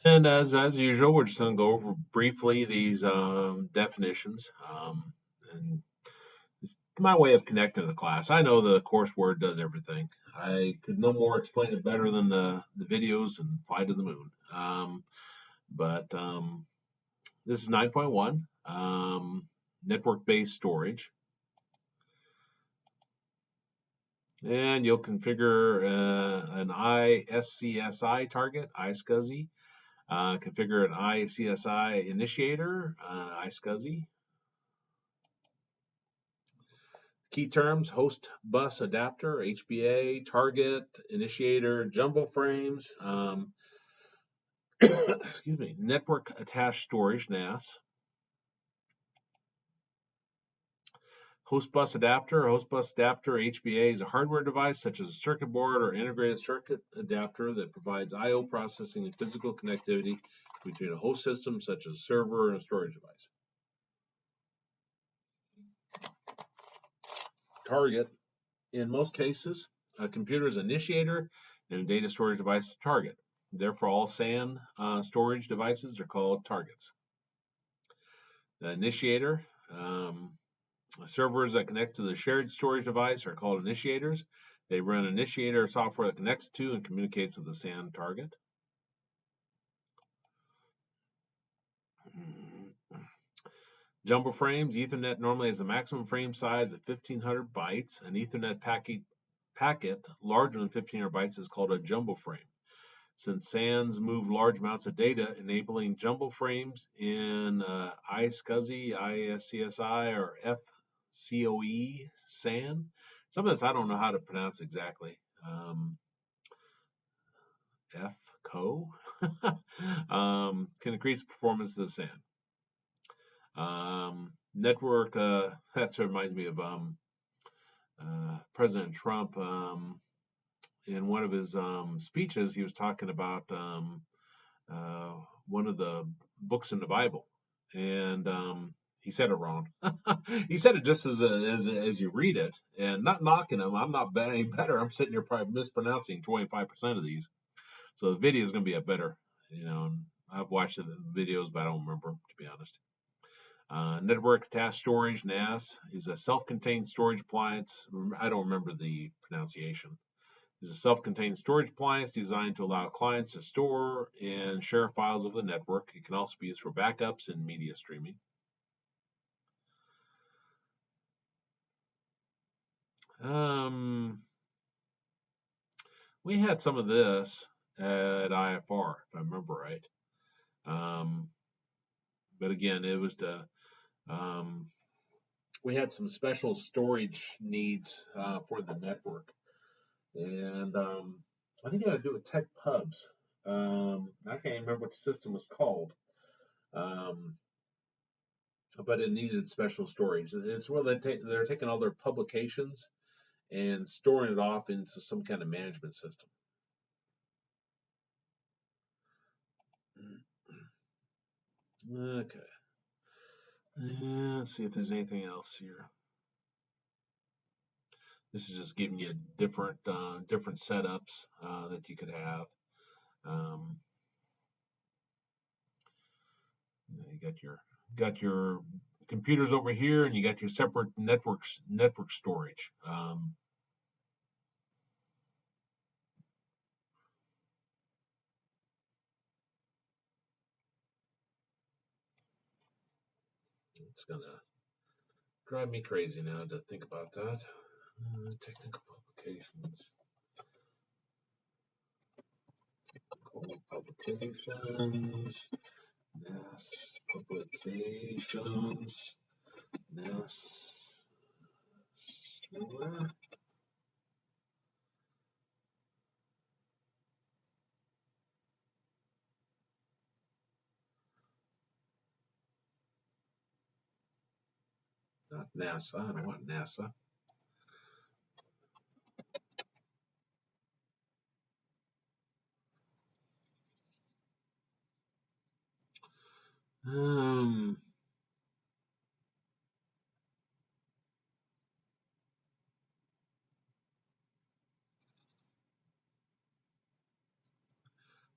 And as usual, we're just going to go over briefly these definitions. And it's my way of connecting to the class. I know the course word does everything. I could no more explain it better than the videos and fly to the moon. But this is 9.1, network-based storage. And you'll configure an ISCSI target, iSCSI. Configure an ICSI initiator, iSCSI. Key terms: host bus adapter, HBA, target, initiator, jumbo frames, excuse me, network attached storage, NAS. Host bus adapter, HBA is a hardware device such as a circuit board or integrated circuit adapter that provides I/O processing and physical connectivity between a host system such as a server and a storage device. Target, in most cases, a computer's initiator and a data storage device target. Therefore, all SAN storage devices are called targets. The initiator, servers that connect to the shared storage device are called initiators. They run initiator software that connects to and communicates with the SAN target. Jumbo frames. Ethernet normally has a maximum frame size of 1500 bytes. An Ethernet packet larger than 1500 bytes is called a jumbo frame. Since SANs move large amounts of data, enabling jumbo frames in iSCSI, ISCSI, or FCOE SAN. Some of this I don't know how to pronounce exactly. FCO can increase performance of the SAN. Network, that reminds me of President Trump. In one of his speeches, he was talking about one of the books in the Bible, and he said it wrong. He said it just as you read it, and not knocking him. I'm not any better. I'm sitting here probably mispronouncing 25% of these. So the video is going to be a better, I've watched the videos, but I don't remember, to be honest. Network attached storage, NAS, is a self-contained storage appliance. I don't remember the pronunciation. It's a self-contained storage appliance designed to allow clients to store and share files with the network. It can also be used for backups and media streaming. We had some of this at IFR, if I remember right. But again, it was to we had some special storage needs for the network, and I think it had to do with tech pubs. I can't remember what the system was called, but it needed special storage. It's where they're taking all their publications and storing it off into some kind of management system. Okay. Let's see if there's anything else here. This is just giving you different setups that you could have. You got your computers over here, and you got your separate network storage. It's gonna drive me crazy now to think about that. Technical publications. Publications. NAS publications. NAS. Not NASA. I don't want NASA.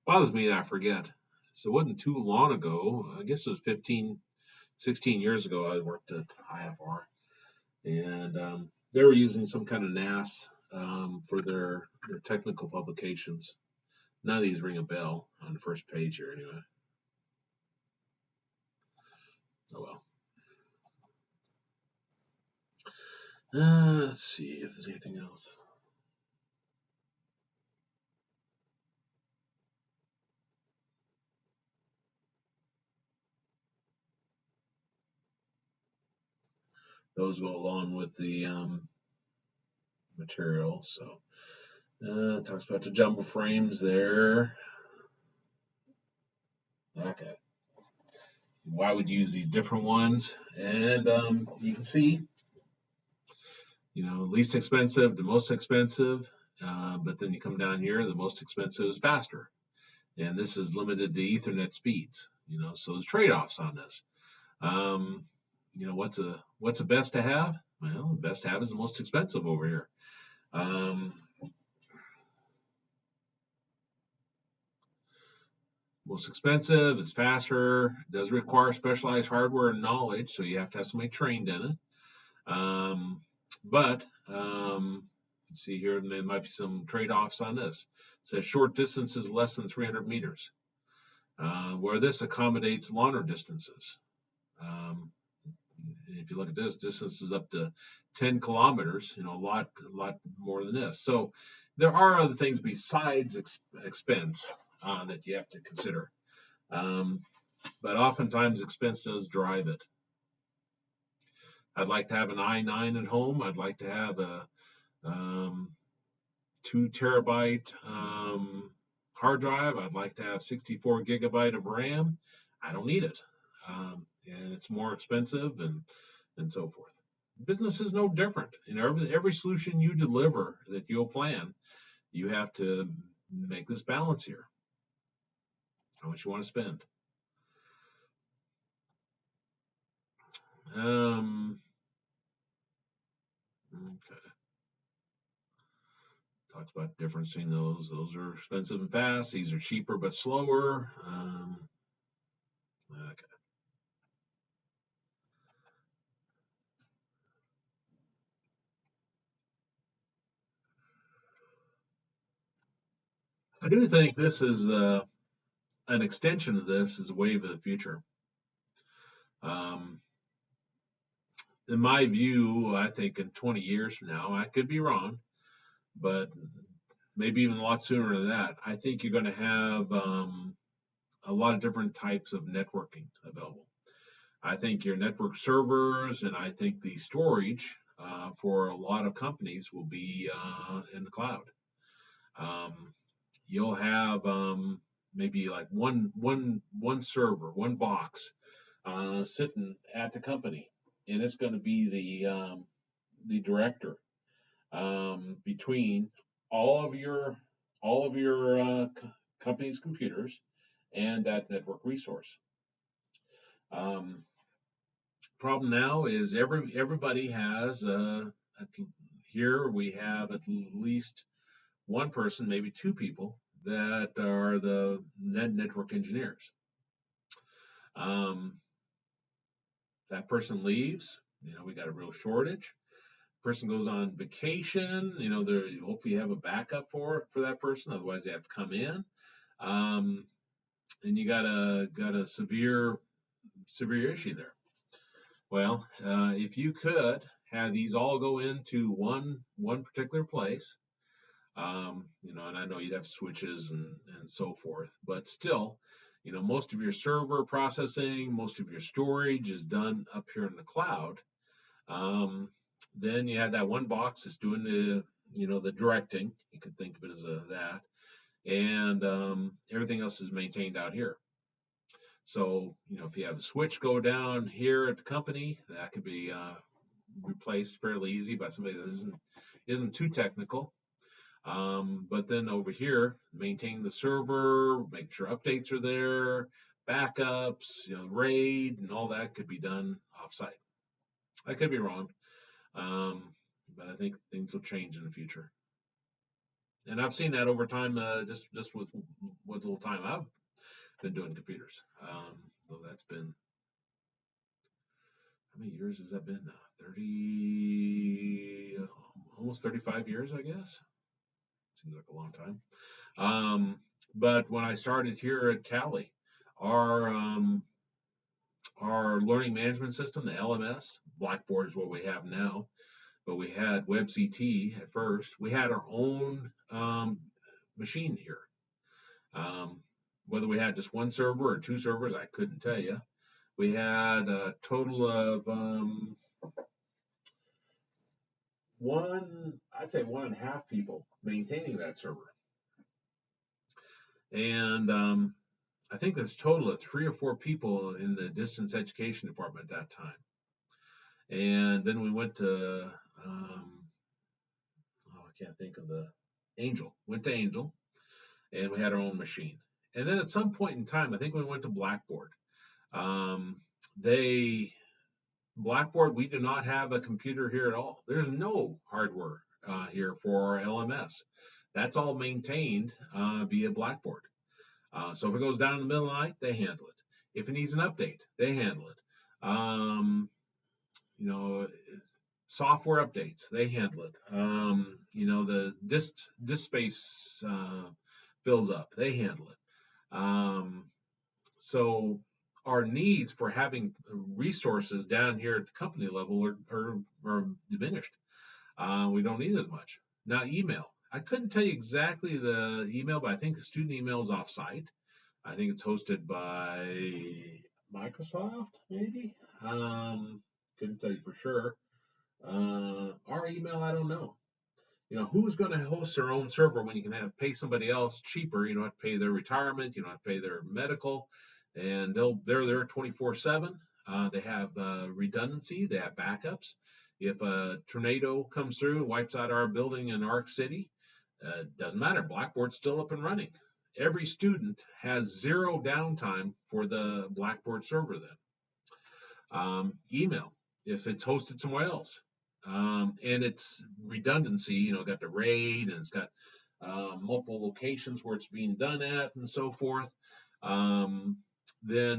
Bothers me that I forget. So it wasn't too long ago. I guess it was 15, 16 years ago. I worked at IFR, and they were using some kind of NAS for their technical publications. None of these ring a bell on the first page here, anyway. Oh well. Let's see if there's anything else. Those go along with the material. So it talks about the jumbo frames there. Okay. Why would you use these different ones? And you can see, least expensive to most expensive. But then you come down here, the most expensive is faster. And this is limited to Ethernet speeds. So there's trade-offs on this. What's the best to have? Well, the best to have is the most expensive over here. Most expensive, it's faster, does require specialized hardware and knowledge, so you have to have somebody trained in it. But see here, there might be some trade-offs on this. It says short distances less than 300 meters, where this accommodates longer distances. If you look at this, distance is up to 10 kilometers, a lot more than this. So there are other things besides expense that you have to consider. But oftentimes expense does drive it. I'd like to have an i9 at home. I'd like to have a 2 terabyte hard drive. I'd like to have 64 gigabyte of RAM. I don't need it. And it's more expensive and so forth. Business is no different. Every solution you deliver that you'll plan, you have to make this balance here. How much you want to spend. Okay. Talks about the difference between those. Those are expensive and fast. These are cheaper but slower. Okay. I do think this is an extension of this is a wave of the future. In my view, I think in 20 years from now, I could be wrong, but maybe even a lot sooner than that, I think you're going to have a lot of different types of networking available. I think your network servers and I think the storage for a lot of companies will be in the cloud. You'll have maybe like one server, one box sitting at the company, and it's going to be the director between all of your company's computers and that network resource. Problem now is everybody has here we have at least one person, maybe two people that are the network engineers. That person leaves, we got a real shortage. Person goes on vacation, there hopefully you have a backup for that person, otherwise they have to come in. And you got a severe issue there. Well, if you could have these all go into one particular place, and I know you'd have switches and so forth, but still, most of your server processing, most of your storage is done up here in the cloud. Then you have that one box that's doing the directing. You could think of it as that, and everything else is maintained out here. So, if you have a switch go down here at the company, that could be replaced fairly easy by somebody that isn't too technical. But then over here, maintain the server, make sure updates are there, backups, RAID, and all that could be done offsite. I could be wrong, but I think things will change in the future. And I've seen that over time, just with the little time I've been doing computers. So that's been, how many years has that been now? 30, almost 35 years, I guess. Seems like a long time. But when I started here at Cali, our our learning management system, the LMS, Blackboard is what we have now, but we had WebCT at first. We had our own machine here. Whether we had just one server or two servers, I couldn't tell you. We had a total of I'd say 1.5 people maintaining that server. And I think there's a total of 3 or 4 people in the distance education department at that time. And then we went to, I can't think of the, Angel. Went to Angel, and we had our own machine. And then at some point in time, I think we went to Blackboard. Blackboard, we do not have a computer here at all. There's no hardware here for our LMS. That's all maintained via Blackboard. So if it goes down in the middle of the night, they handle it. If it needs an update, they handle it. Software updates, they handle it. The disk space fills up, they handle it. So our needs for having resources down here at the company level are diminished. We don't need as much. Now, email. I couldn't tell you exactly the email, but I think the student email is off-site. I think it's hosted by Microsoft, maybe. Couldn't tell you for sure. Our email, I don't know. Who's going to host their own server when you can pay somebody else cheaper? You don't have to pay their retirement, you don't have to pay their medical, and they're there 24/7. They have redundancy, they have backups. If a tornado comes through and wipes out our building in Arc City, doesn't matter. Blackboard's still up and running. Every student has 0 downtime for the Blackboard server then. Email, if it's hosted somewhere else. And it's redundancy, got the RAID, and it's got multiple locations where it's being done at and so forth. Then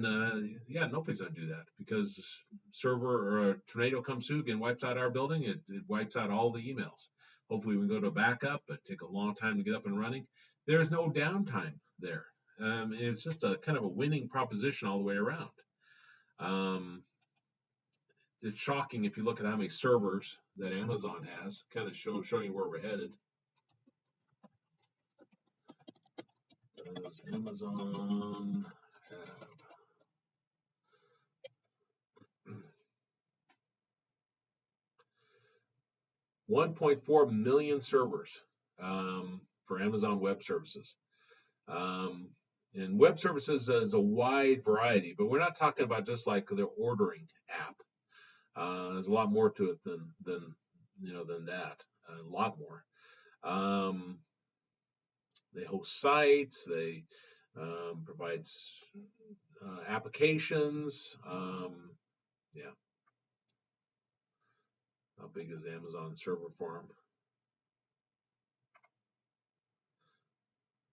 nobody's going to do that, because server or a tornado comes through and wipes out our building. It wipes out all the emails. Hopefully we can go to a backup, but take a long time to get up and running. There's no downtime there. It's just a kind of a winning proposition all the way around. It's shocking if you look at how many servers that Amazon has. Kind of showing you where we're headed. Does Amazon have 1.4 million servers for Amazon Web Services? And web services is a wide variety, but we're not talking about just like the ordering app. There's a lot more to it than that. A lot more. They host sites. They provide applications. Yeah. How big is Amazon server farm?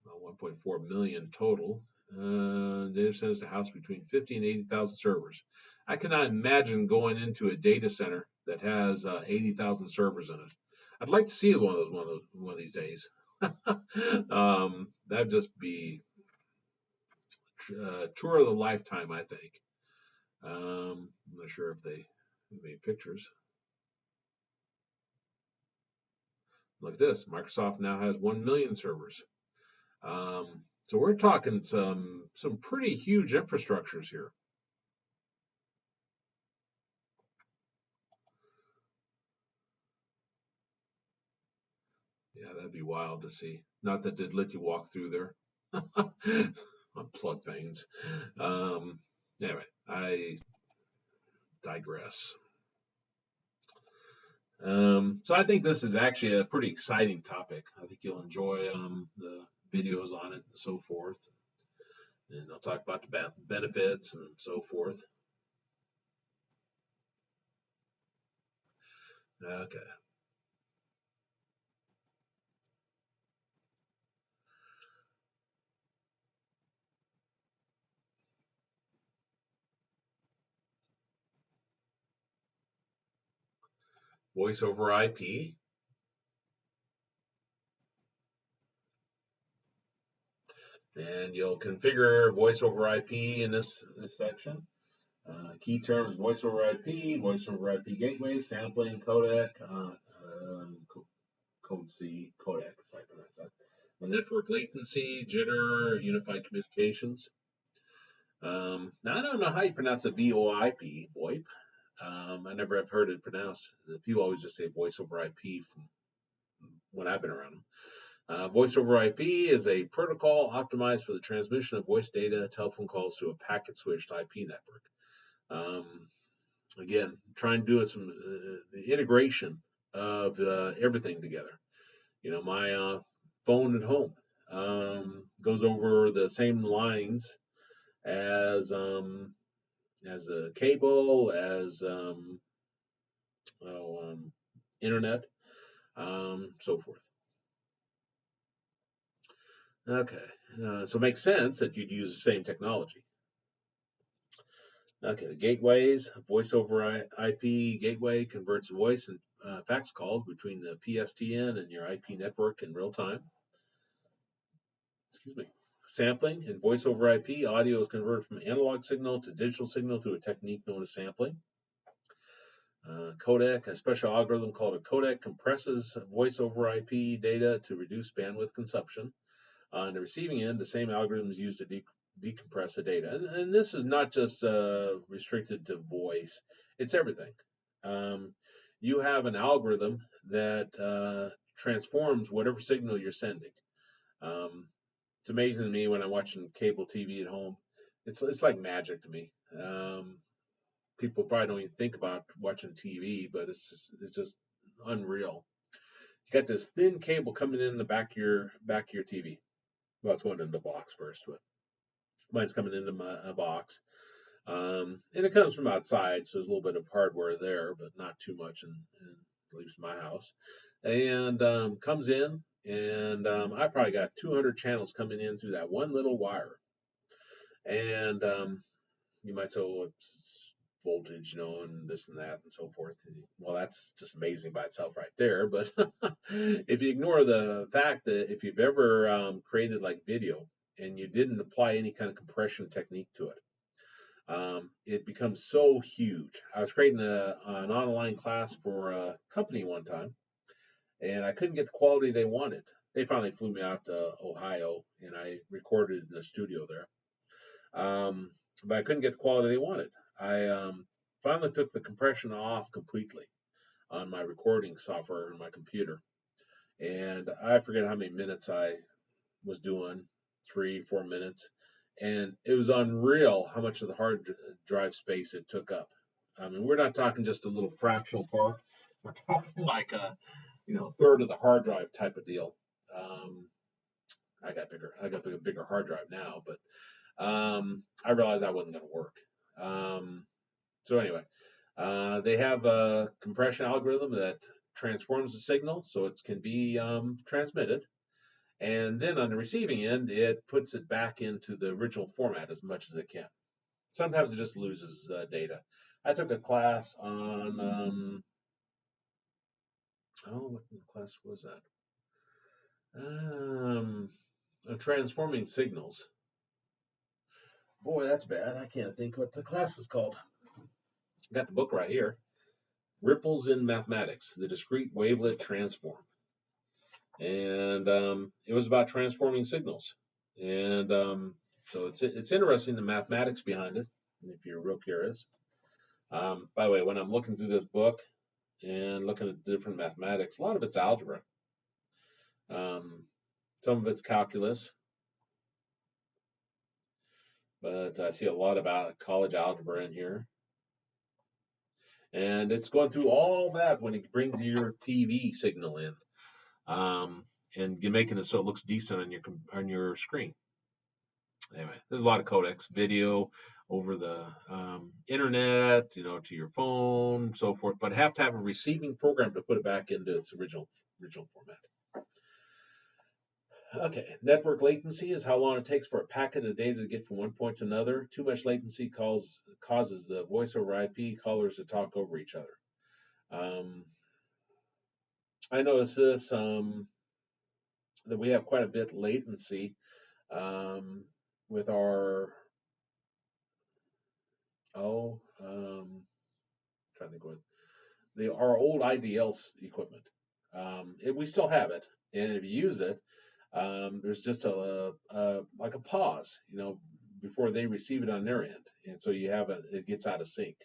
About 1.4 million total. Data centers to house between 50 and 80,000 servers. I cannot imagine going into a data center that has 80,000 servers in it. I'd like to see one of these days. That'd just be tour of the lifetime, I think. I'm not sure if they made pictures. Look at this. Microsoft now has 1 million servers. So we're talking some pretty huge infrastructures here. Yeah, that'd be wild to see. Not that they'd let you walk through there. Unplug things. Anyway, I digress. So I think this is actually a pretty exciting topic. I think you'll enjoy the videos on it and so forth. And I'll talk about the benefits and so forth. Okay. voice over IP. And you'll configure voice over IP in this section. Key terms: voice over IP gateway, sampling, codec, code C, codec, network latency, jitter, unified communications. Now I don't know how you pronounce the VoIP, VoIP. I never have heard it pronounced. People always just say voice over IP from when I've been around them. Voice over IP is a protocol optimized for the transmission of voice data, telephone calls to a packet switched IP network. Again, trying to do some the integration of everything together. You know, my phone at home goes over the same lines as a cable, as internet, so forth. Okay, so it makes sense that you'd use the same technology. Okay, the gateways, voice over IP gateway converts voice and fax calls between the PSTN and your IP network in real time. Excuse me. Sampling and voice over IP, audio is converted from analog signal to digital signal through a technique known as sampling. Codec, a special algorithm called a codec, compresses voice over IP data to reduce bandwidth consumption. On the receiving end, the same algorithm is used to decompress the data. And this is not just restricted to voice, it's everything. You have an algorithm that transforms whatever signal you're sending. It's amazing to me when I'm watching cable TV at home. It's like magic to me. People probably don't even think about watching TV, but it's just unreal. You got this thin cable coming in the back of your TV. Well, it's going into the box first, but mine's coming into a box. And it comes from outside, so there's a little bit of hardware there, but not too much, in at least my house. And comes in, and I probably got 200 channels coming in through that one little wire. And you might say, well, it's voltage, and this and that and so forth. Well, that's just amazing by itself right there. But if you ignore the fact that if you've ever created like video and you didn't apply any kind of compression technique to it, it becomes so huge. I was creating an online class for a company one time, and I couldn't get the quality they wanted. They finally flew me out to Ohio, and I recorded in the studio there. But I couldn't get the quality they wanted. I finally took the compression off completely on my recording software on my computer, and I forget how many minutes I was doing, 3-4 minutes, and it was unreal how much of the hard drive space it took up. I mean, we're not talking just a little fractional part. We're talking like a third of the hard drive type of deal. I got a bigger hard drive now, but I realized that wasn't going to work. So anyway, they have a compression algorithm that transforms the signal so it can be transmitted. And then on the receiving end, it puts it back into the original format as much as it can. Sometimes it just loses data. I took a class on, what class was that? Transforming signals. Boy, that's bad. I can't think what the class is called. I got the book right here. Ripples in Mathematics, the Discrete Wavelet Transform. And it was about transforming signals. And so it's interesting, the mathematics behind it, if you're real curious. By the way, when I'm looking through this book and looking at different mathematics, a lot of it's algebra. Some of it's calculus. But I see a lot about college algebra in here. And it's going through all that when it brings your TV signal in, and you're making it so it looks decent on your screen. Anyway, there's a lot of codecs, video over the internet, to your phone, so forth. But have to have a receiving program to put it back into its original format. Okay, network latency is how long it takes for a packet of data to get from one point to another. Too much latency causes the voice over IP callers to talk over each other. I noticed this that we have quite a bit latency with our trying to think what our old IDL equipment. We still have it, and if you use it, there's just a like a pause, before they receive it on their end, and so it gets out of sync.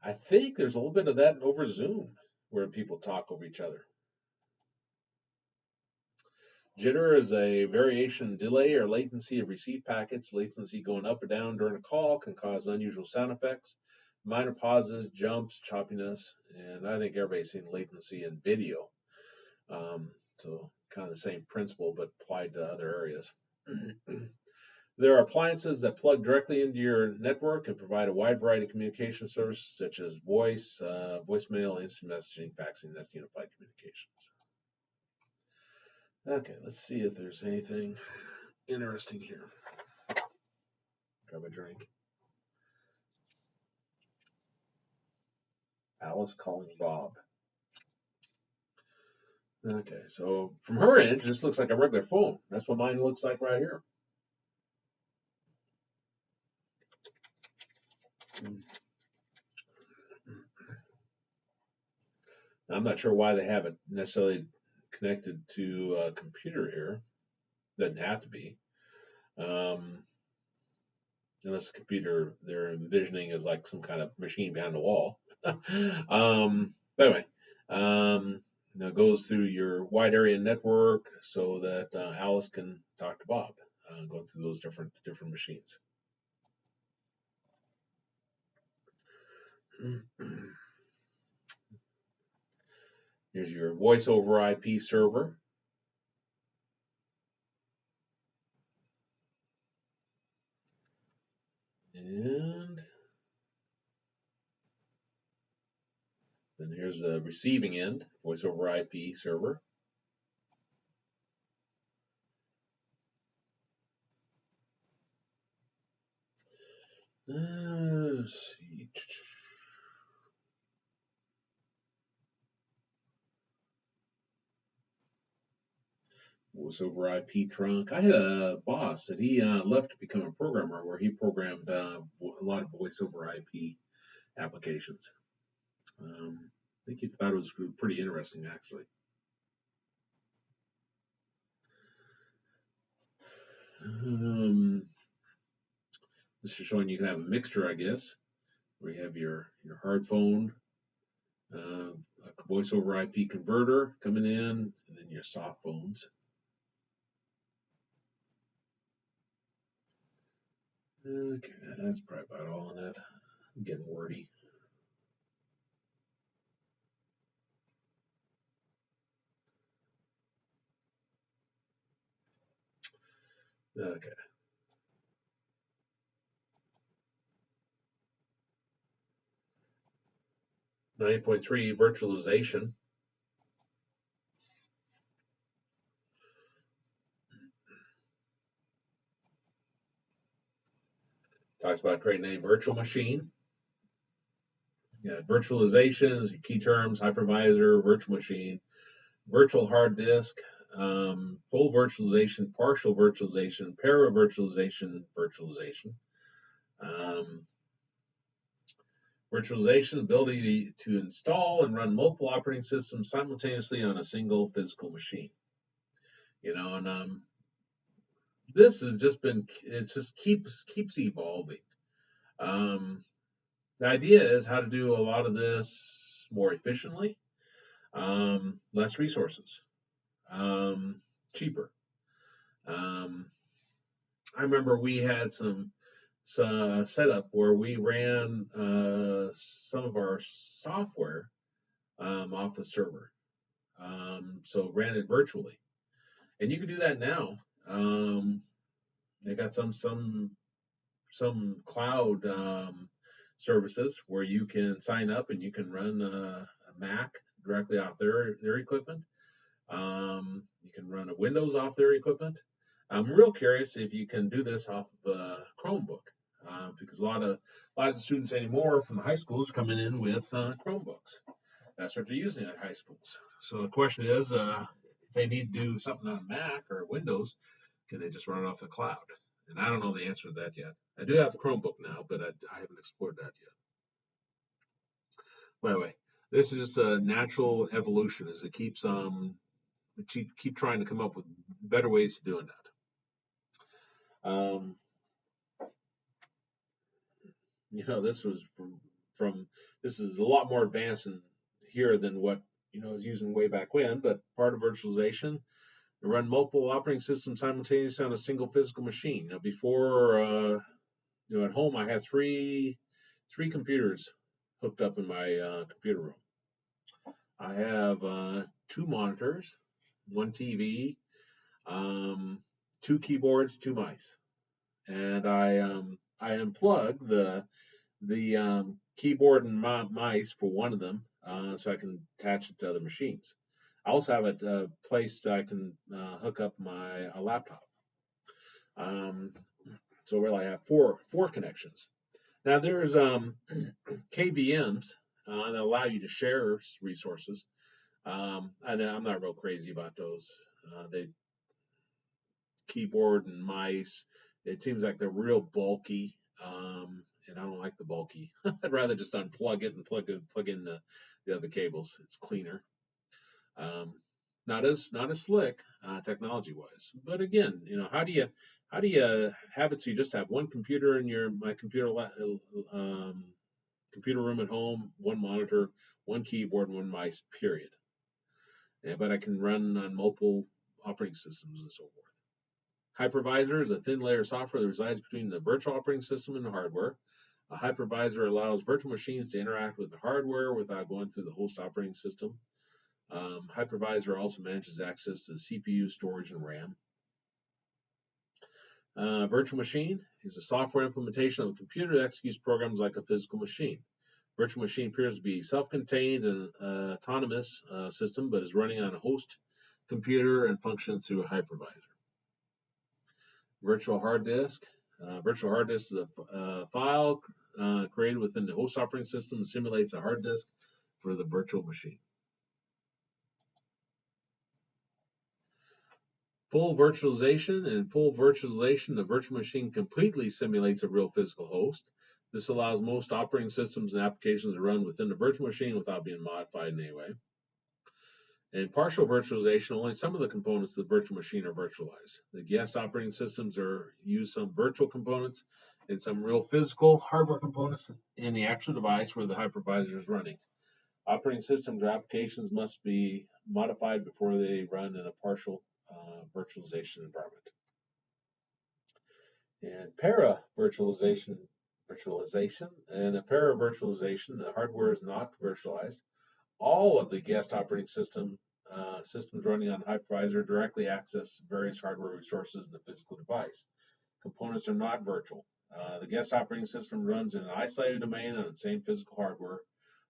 I think there's a little bit of that over Zoom where people talk over each other. Jitter is a variation delay or latency of received packets. Latency going up or down during a call can cause unusual sound effects, minor pauses, jumps, choppiness, and I think everybody's seen latency in video. So kind of the same principle, but applied to other areas. There are appliances that plug directly into your network and provide a wide variety of communication services such as voice, voicemail, instant messaging, faxing. That's unified communications. Okay, let's see if there's anything interesting here. Grab a drink. Alice calling Bob. Okay, so from her end, it just looks like a regular phone. That's what mine looks like right here. I'm not sure why they have it necessarily connected to a computer here. Doesn't have to be. Unless the computer they're envisioning is like some kind of machine behind the wall. But anyway, it goes through your wide area network so that Alice can talk to Bob, going through those different machines. Here's your voice over IP server. And then here's the receiving end, voice over IP server. Let's see. Voice over IP trunk. I had a boss that he left to become a programmer where he programmed a lot of voice over IP applications. I think he thought it was pretty interesting, actually. This is showing you can have a mixture, I guess, where you have your hard phone, a voice over IP converter coming in, and then your soft phones. Okay, that's probably about all in it. I'm getting wordy. Okay. 9.3 virtualization. Talks about creating a virtual machine. Yeah, virtualization is your key terms: hypervisor, virtual machine, virtual hard disk, full virtualization, partial virtualization, para-virtualization, virtualization. Virtualization, ability to install and run multiple operating systems simultaneously on a single physical machine. And this has just been, it just keeps evolving. The idea is how to do a lot of this more efficiently, less resources, cheaper. I remember we had some setup where we ran some of our software off the server, so ran it virtually, and you can do that now. They got some cloud services where you can sign up and you can run a Mac directly off their equipment. You can run a Windows off their equipment. I'm real curious if you can do this off of a Chromebook, because a lot of students anymore from the high schools are coming in with Chromebooks. That's what they're using at high schools. So the question is, if they need to do something on Mac or Windows, can they just run it off the cloud? And I don't know the answer to that yet. I do have a Chromebook now, but I haven't explored that yet. By the way, this is a natural evolution as it keeps keep trying to come up with better ways of doing that. This was from this is a lot more advanced here than what I was using way back when, but part of virtualization to run multiple operating systems simultaneously on a single physical machine. Now, before, at home, I had three computers hooked up in my computer room. I have 2 monitors, 1 TV, 2 keyboards, 2 mice, and I unplugged the keyboard and mice for one of them, so I can attach it to other machines. I also have a place that I can hook up my laptop. So really, I have four connections. Now there's KVMs that allow you to share resources. I'm not real crazy about those. They keyboard and mice. It seems like they're real bulky, and I don't like the bulky. I'd rather just unplug it and plug in the other cables. It's cleaner. Not as slick technology wise, but again, how do you have it so you just have one computer in my computer computer room at home, one monitor, one keyboard, and one mice, period. But I can run on multiple operating systems and so forth. Hypervisor is a thin layer of software that resides between the virtual operating system and the hardware. A hypervisor allows virtual machines to interact with the hardware without going through the host operating system. Hypervisor also manages access to CPU, storage, and RAM. Virtual machine is a software implementation of a computer that executes programs like a physical machine. Virtual machine appears to be self-contained and autonomous system, but is running on a host computer and functions through a hypervisor. Virtual hard disk. Virtual hard disk is a file created within the host operating system and simulates a hard disk for the virtual machine. Full virtualization. In full virtualization, the virtual machine completely simulates a real physical host. This allows most operating systems and applications to run within the virtual machine without being modified in any way. In partial virtualization, only some of the components of the virtual machine are virtualized. The guest operating systems use some virtual components and some real physical hardware components in the actual device where the hypervisor is running. Operating systems or applications must be modified before they run in a partial virtualization environment. And para-virtualization, and a para-virtualization, the hardware is not virtualized. All of the guest operating systems running on hypervisor directly access various hardware resources in the physical device. Components are not virtual. The guest operating system runs in an isolated domain on the same physical hardware.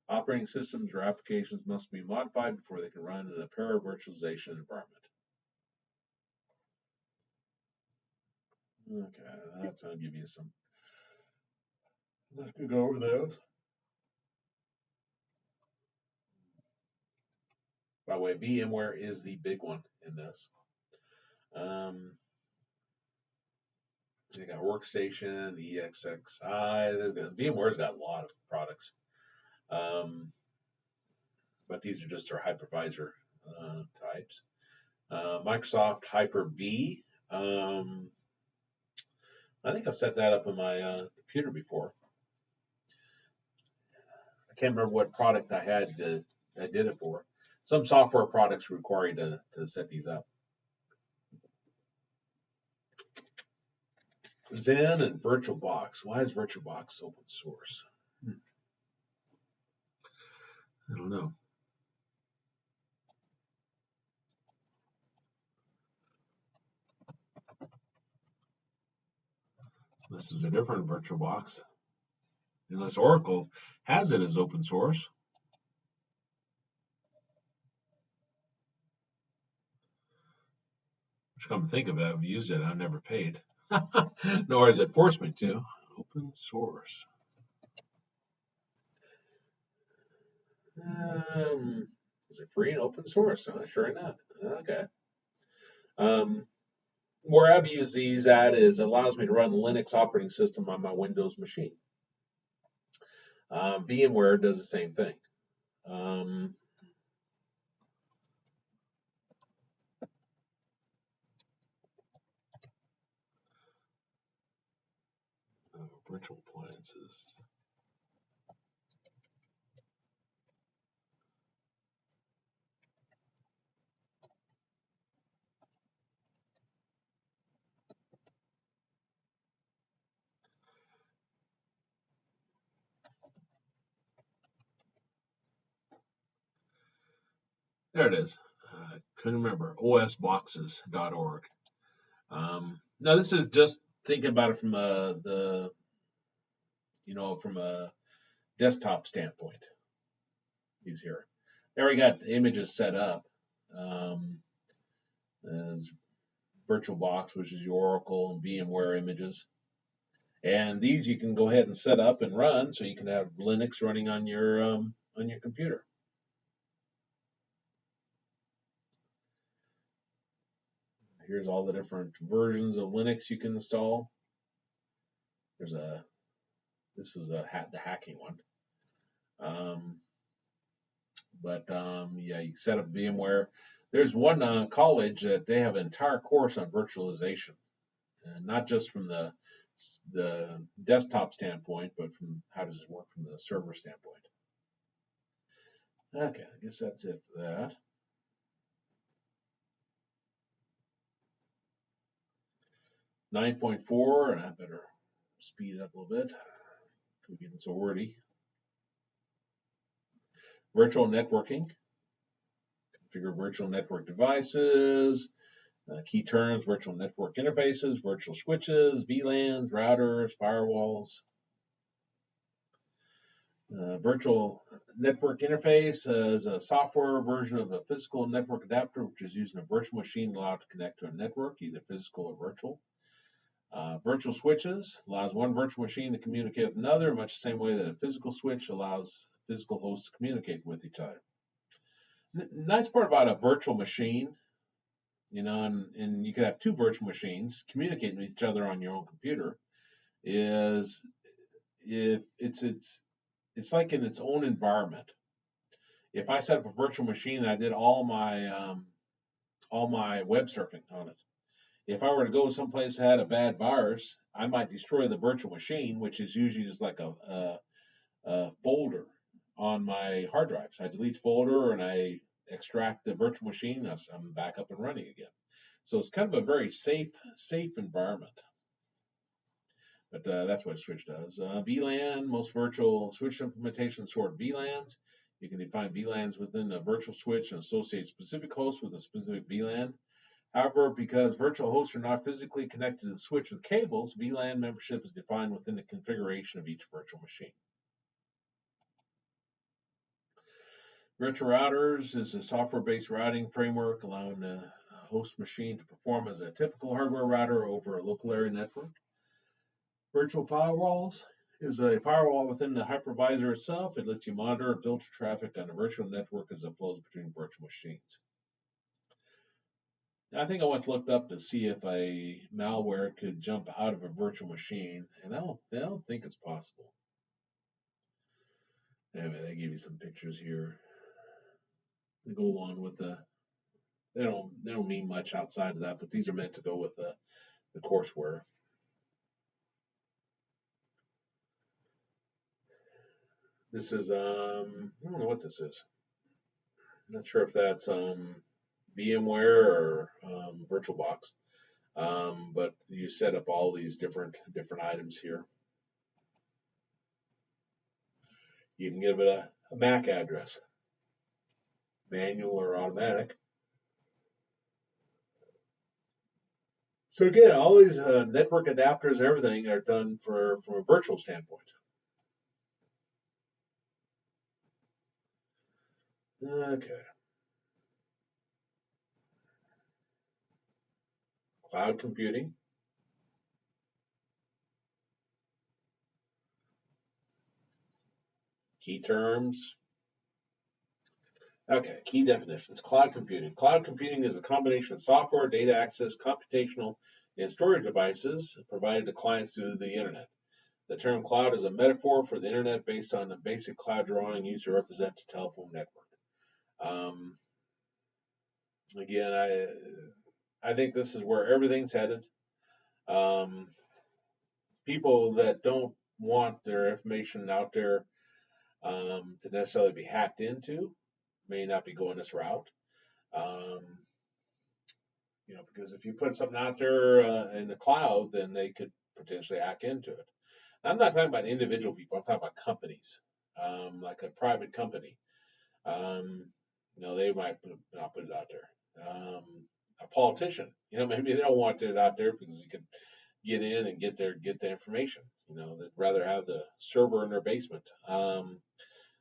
Operating systems or applications must be modified before they can run in a para-virtualization environment. Okay, that's going to give you some. Let's go over those. By the way, Vmware is the big one in this. You got Workstation, EXXI. VMware's got a lot of products, but these are just their hypervisor types. Microsoft Hyper-V. I think I set that up on my computer before. I can't remember what product I did it for. Some software products require you to set these up. Zen and VirtualBox. Why is VirtualBox open source? I don't know. This is a different VirtualBox. Unless Oracle has it as open source. Which, come to think of it, I've used it. I've never paid. Nor has it forced me to. Open source. Is it free and open source? Sure enough. Okay. Um, where I've used these at is it allows me to run the Linux operating system on my Windows machine. VMware does the same thing. Um, Virtual appliances. There it is. Couldn't remember. osboxes.org. Now this is just thinking about it from from a desktop standpoint. He's here. There we got images set up. As VirtualBox, which is your Oracle and VMware images. And these you can go ahead and set up and run, so you can have Linux running on your computer. Here's all the different versions of Linux you can install. This is the hacking one. Yeah, you set up VMware. There's one college that they have an entire course on virtualization, and not just from the desktop standpoint, but from how does it work from the server standpoint. Okay, I guess that's it for that. Nine 9.4, and I better speed it up a little bit. We're getting so wordy. Virtual networking. Configure virtual network devices. Key terms: virtual network interfaces, virtual switches, VLANs, routers, firewalls. Virtual network interface is a software version of a physical network adapter, which is used in a virtual machine allowed to connect to a network, either physical or virtual. Virtual switches allows one virtual machine to communicate with another, much the same way that a physical switch allows physical hosts to communicate with each other. Nice part about a virtual machine, and you could have two virtual machines communicating with each other on your own computer, is if it's like in its own environment. If I set up a virtual machine and I did all my web surfing on it, if I were to go someplace that had a bad virus, I might destroy the virtual machine, which is usually just like a folder on my hard drive. So I delete the folder and I extract the virtual machine. I'm back up and running again. So it's kind of a very safe environment. But that's what Switch does. VLAN, most virtual switch implementations sort VLANs. You can define VLANs within a virtual switch and associate specific hosts with a specific VLAN. However, because virtual hosts are not physically connected to the switch with cables, VLAN membership is defined within the configuration of each virtual machine. Virtual routers is a software-based routing framework allowing a host machine to perform as a typical hardware router over a local area network. Virtual firewalls is a firewall within the hypervisor itself. It lets you monitor and filter traffic on a virtual network as it flows between virtual machines. I think I once looked up to see if a malware could jump out of a virtual machine, and I don't think it's possible. Anyway, they give you some pictures here. They go along with they don't mean much outside of that, but these are meant to go with the courseware. This is I don't know what this is. Not sure if that's VMware or VirtualBox, but you set up all these different items here. You can give it a MAC address, manual or automatic. So again, all these network adapters and everything are done from a virtual standpoint. Okay. Cloud computing. Key terms. Okay, key definitions. Cloud computing. Cloud computing is a combination of software, data access, computational, and storage devices provided to clients through the internet. The term cloud is a metaphor for the internet based on the basic cloud drawing used to represent the telephone network. Um, Again, I think this is where everything's headed. Um, People that don't want their information out there to necessarily be hacked into may not be going this route. Um, because if you put something out there in the cloud, then they could potentially hack into it. I'm not talking about individual people. I'm talking about companies, like a private company. Um, they might not put it out there. A politician, maybe they don't want it out there because you can get in and get the information. They'd rather have the server in their basement,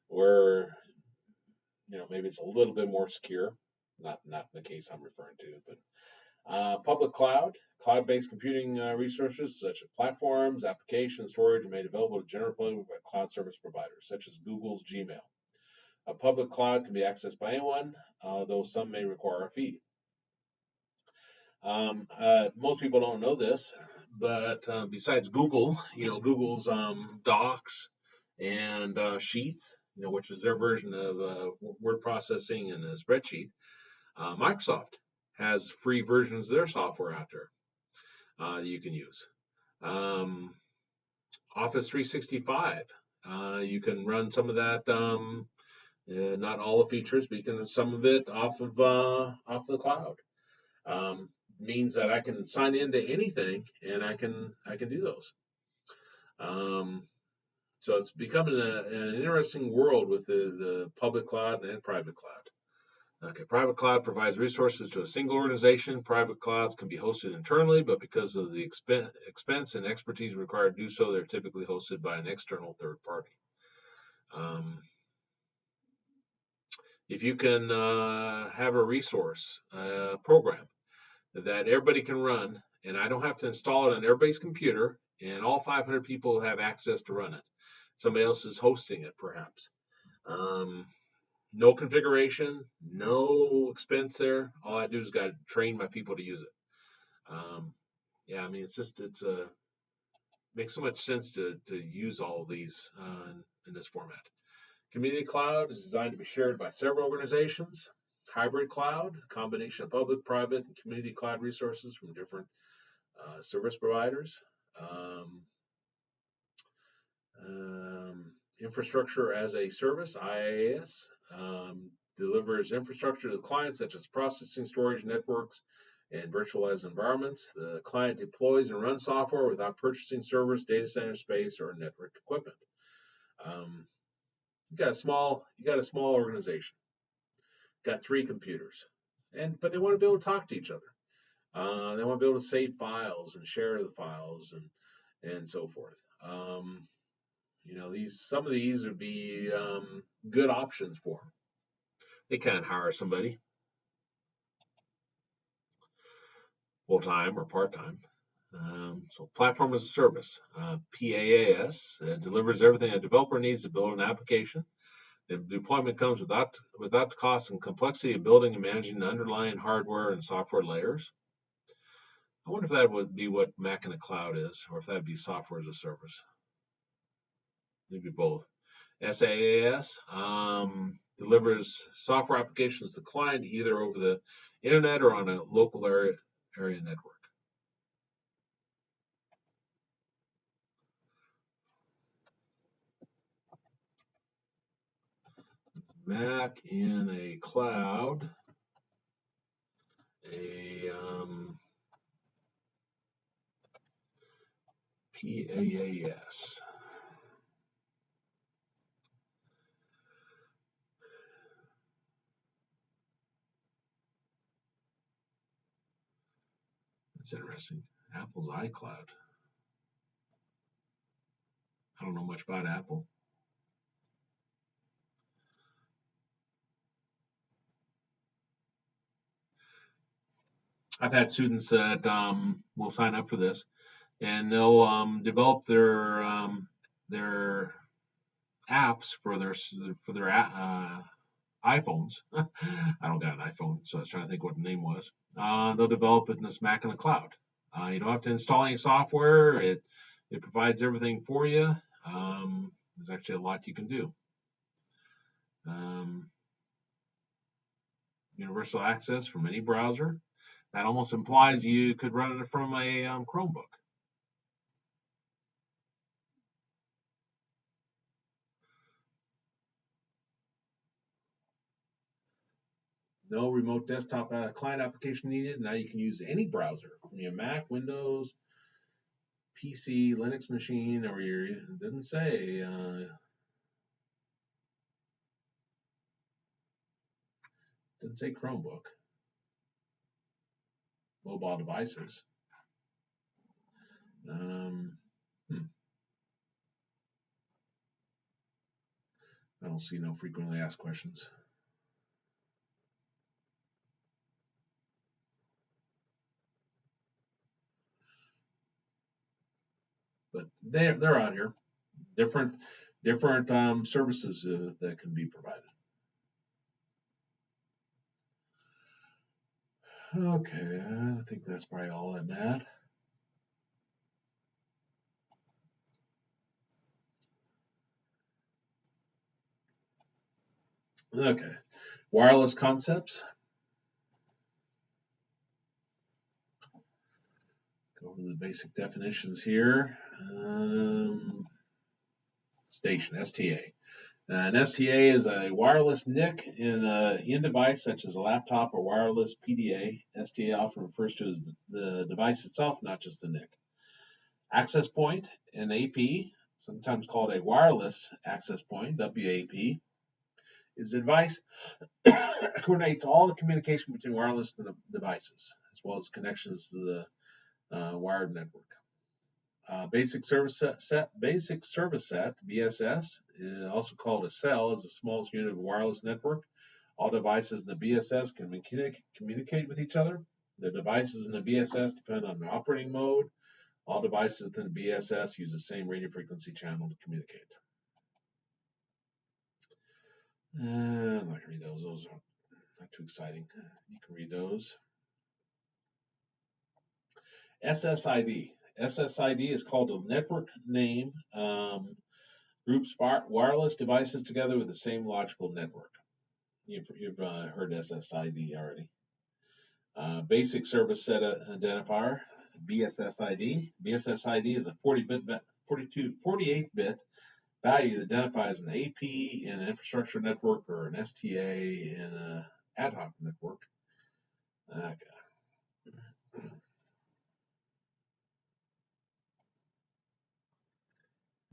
where maybe it's a little bit more secure. Not the case I'm referring to, but public cloud, cloud-based computing resources such as platforms, applications, storage are made available to general public by cloud service providers, such as Google's Gmail. A public cloud can be accessed by anyone, though some may require a fee. Most people don't know this, but besides Google, Google's Docs and Sheets, which is their version of word processing and a spreadsheet, Microsoft has free versions of their software out there that you can use. Office 365, you can run some of that. Not all the features, but you can some of it off of the cloud. Means that I can sign into anything and I can do those. So it's becoming an interesting world with the public cloud and private cloud. Okay, private cloud provides resources to a single organization. Private clouds can be hosted internally, but because of the expense and expertise required to do so, they're typically hosted by an external third party. If you can have a resource, program that everybody can run, and I don't have to install it on everybody's computer, and all 500 people have access to run it. Somebody else is hosting it, perhaps. No configuration, no expense there. All I do is got to train my people to use it. Yeah, I mean, it's makes so much sense to use all of these in this format. Community cloud is designed to be shared by several organizations. Hybrid cloud, a combination of public, private, and community cloud resources from different service providers. Infrastructure as a service, IaaS, delivers infrastructure to clients such as processing, storage, networks, and virtualized environments. The client deploys and runs software without purchasing servers, data center space, or network equipment. You got a small organization, got 3 computers, but they want to be able to talk to each other. They want to be able to save files and share the files and so forth. Some of these would be good options for them. They can't hire somebody full time or part time. So platform as a service, PaaS, delivers everything a developer needs to build an application. The deployment comes without the cost and complexity of building and managing the underlying hardware and software layers. I wonder if that would be what Mac in the cloud is, or if that would be software as a service. Maybe both. SaaS delivers software applications to the client either over the internet or on a local area network. Mac in a cloud, a PaaS. That's interesting. Apple's iCloud. I don't know much about Apple. I've had students that will sign up for this, and they'll develop their apps for their iPhones. I don't got an iPhone, so I was trying to think what the name was. They'll develop it in this Mac in the cloud. You don't have to install any software. It provides everything for you. There's actually a lot you can do. Um, Universal access from any browser. That almost implies you could run it from a Chromebook. No remote desktop client application needed. Now you can use any browser from your Mac, Windows, PC, Linux machine, or your, it didn't say, Chromebook, mobile devices. I don't see no frequently asked questions. But they're out here. Different services that can be provided. Okay, I think that's probably all in that. Okay, wireless concepts. Go over the basic definitions here. Station, STA. An STA is a wireless NIC in an in-device such as a laptop or wireless PDA. STA often refers to as the device itself, not just the NIC. Access point, an AP, sometimes called a wireless access point, WAP, is a device that coordinates all the communication between wireless devices, as well as connections to the wired network. Basic service set, BSS, also called a cell, is the smallest unit of wireless network. All devices in the BSS can communicate with each other. The devices in the BSS depend on the operating mode. All devices within the BSS use the same radio frequency channel to communicate. I'm not going to read those. Those are not too exciting. You can read those. SSID. SSID is called a network name. Groups wireless devices together with the same logical network. You've heard SSID already. Basic service set identifier, BSSID. BSSID is a 48-bit value that identifies an AP in an infrastructure network or an STA in an ad hoc network. Okay.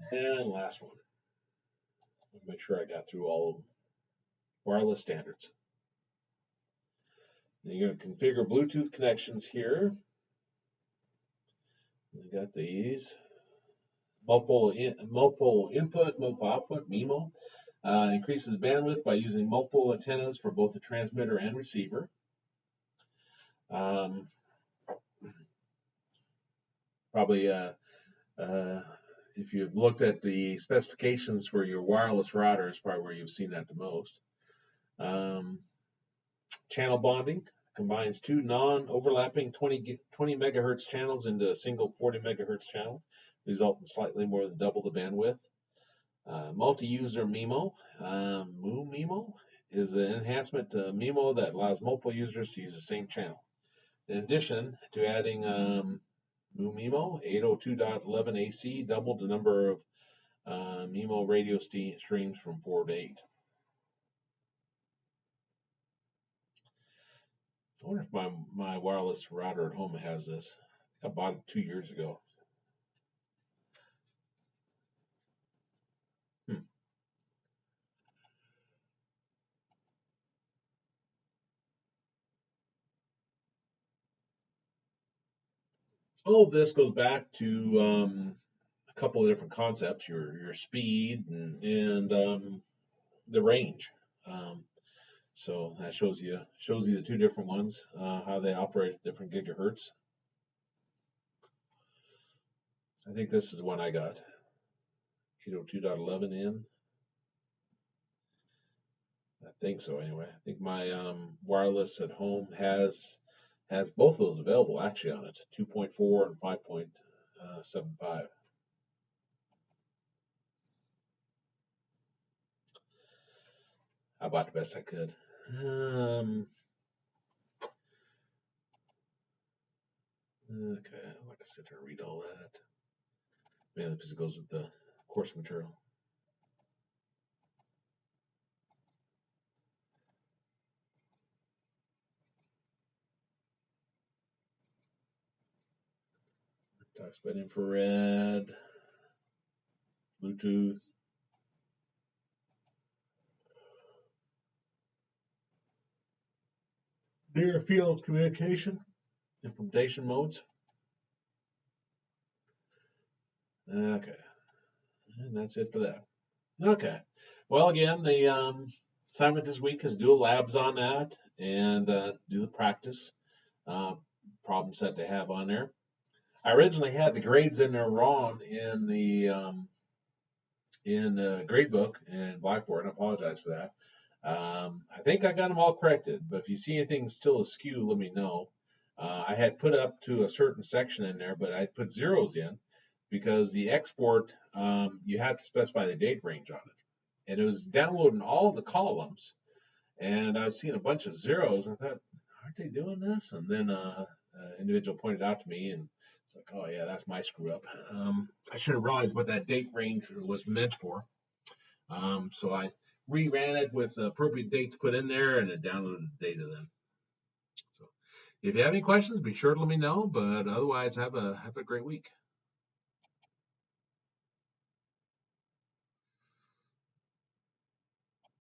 And last one. Make sure I got through all of them. Wireless standards. You're going to configure Bluetooth connections here. We got these. Multiple input, multiple output, Memo. Increases bandwidth by using multiple antennas for both the transmitter and receiver. Probably, if you've looked at the specifications for your wireless router, is probably where you've seen that the most. Channel bonding combines two non-overlapping 20 megahertz channels into a single 40 megahertz channel, resulting in slightly more than double the bandwidth. Multi-user Memo. Memo is an enhancement to Memo that allows multiple users to use the same channel. In addition to adding Memo, 802.11ac doubled the number of Memo radio streams from 4 to 8. I wonder if my wireless router at home has this. I bought it 2 years ago. All of this goes back to a couple of different concepts: your speed and the range. So that shows you the two different ones, how they operate at different gigahertz. I think this is the one I got, 802.11n. I think so anyway. I think my wireless at home has both of those available actually on it, 2.4 and 5.75. I bought the best I could. Okay, I'm not gonna sit here and read all that. Man, because it goes with the course material. Talks about infrared, Bluetooth. Near field communication, implementation modes. Okay, and that's it for that. Okay. Well, again, the assignment this week is do labs on that and do the practice uh, problem set they have on there. I originally had the grades in there wrong in the grade book and Blackboard. I apologize for that. I think I got them all corrected, but if you see anything still askew, let me know. I had put up to a certain section in there, but I put zeros in because the export, you have to specify the date range on it. And it was downloading all the columns, and I was seeing a bunch of zeros. And I thought, aren't they doing this? And then individual pointed out to me, and it's like, oh yeah, that's my screw up. I should have realized what that date range was meant for. So I reran it with the appropriate dates put in there, and it downloaded the data then. So if you have any questions, be sure to let me know. But otherwise, have a great week.